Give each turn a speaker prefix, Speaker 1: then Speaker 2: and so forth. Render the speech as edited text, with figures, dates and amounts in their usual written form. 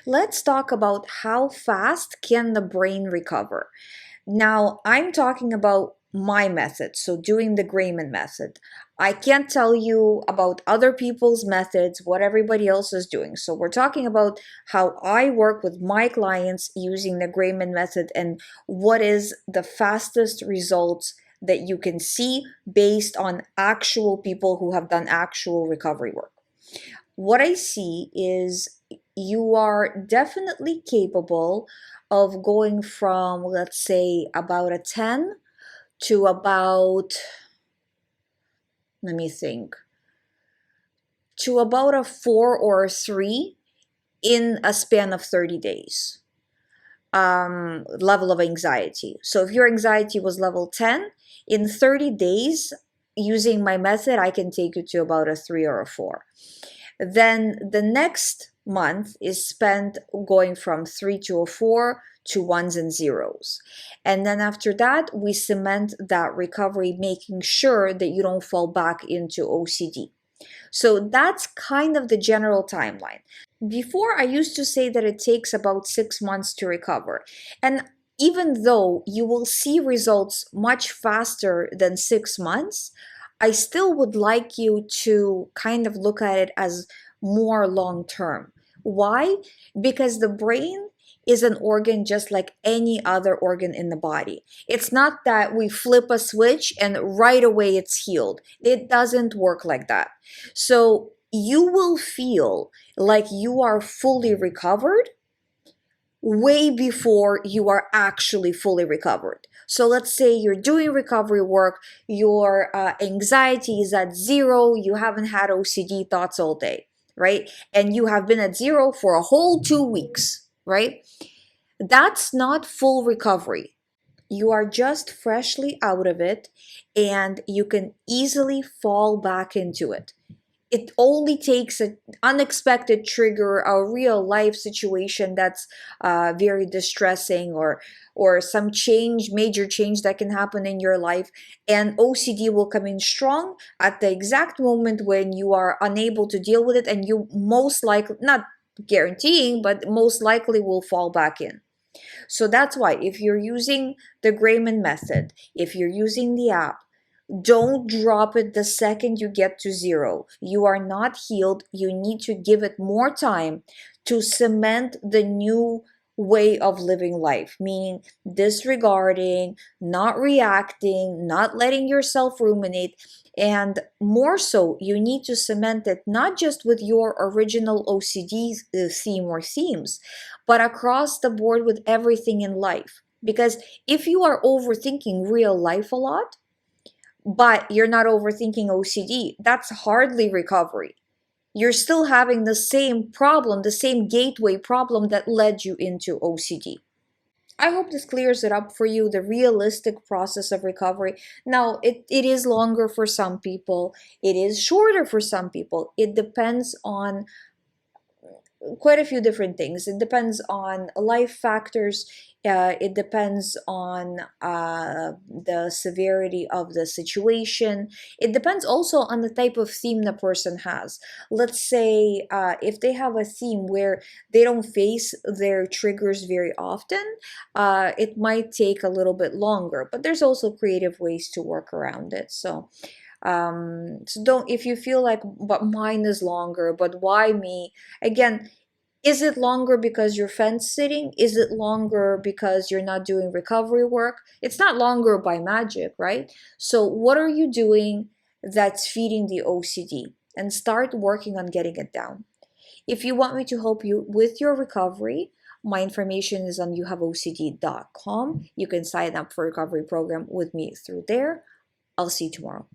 Speaker 1: Let's talk about how fast can the brain recover. Now, I'm talking about my method, so doing the GREYMOND method. I can't tell you about other people's methods, what everybody else is doing. So we're talking about how I work with my clients using the GREYMOND method and what is the fastest results that you can see based on actual people who have done actual recovery work. What I see is you are definitely capable of going from, let's say, about a 10 to about, let me think, to about a 4 or a 3 in a span of 30 days. Level of anxiety. So if your anxiety was level 10, in 30 days, using my method, I can take you to about a 3 or a 4. Then the next month is spent going from 3 to a 4 to ones and zeros. And then after that, we cement that recovery, making sure that you don't fall back into OCD. So that's kind of the general timeline. Before, I used to say that it takes about 6 months to recover. And even though you will see results much faster than 6 months, I still would like you to kind of look at it as more long term. Why? Because the brain is an organ just like any other organ in the body. It's not that we flip a switch and right away it's healed. It doesn't work like that. So you will feel like you are fully recovered way before you are actually fully recovered. So let's say you're doing recovery work, your anxiety is at 0, you haven't had OCD thoughts all day, right? And you have been at 0 for a whole 2 weeks, right? That's not full recovery. You are just freshly out of it and you can easily fall back into it. It only takes an unexpected trigger, a real life situation that's very distressing, or some change, major change that can happen in your life, and OCD will come in strong at the exact moment when you are unable to deal with it, and you most likely, not guaranteeing, but most likely will fall back in. So that's why if you're using the GREYMOND method, if you're using the app, don't drop it the second you get to 0. You are not healed. You need to give it more time to cement the new way of living life, meaning disregarding, not reacting, not letting yourself ruminate. And more so, you need to cement it not just with your original OCD theme or themes, but across the board with everything in life. Because if you are overthinking real life a lot, but you're not overthinking OCD, that's hardly recovery. You're still having the same problem, the same gateway problem that led you into OCD. I hope this clears it up for you, the realistic process of recovery. Now, it is longer for some people, it is shorter for some people. It depends on quite a few different things. It depends on life factors. It depends on the severity of the situation. It depends also on the type of theme the person has. Let's say if they have a theme where they don't face their triggers very often, it might take a little bit longer. But there's also creative ways to work around it. So don't, if you feel like, but mine is longer, but why me? Again, is it longer because you're fence sitting? Is it longer because you're not doing recovery work? It's not longer by magic, right? So what are you doing that's feeding the OCD? And start working on getting it down. If you want me to help you with your recovery, my information is on youhaveocd.com. You can sign up for a recovery program with me through there. I'll see you tomorrow.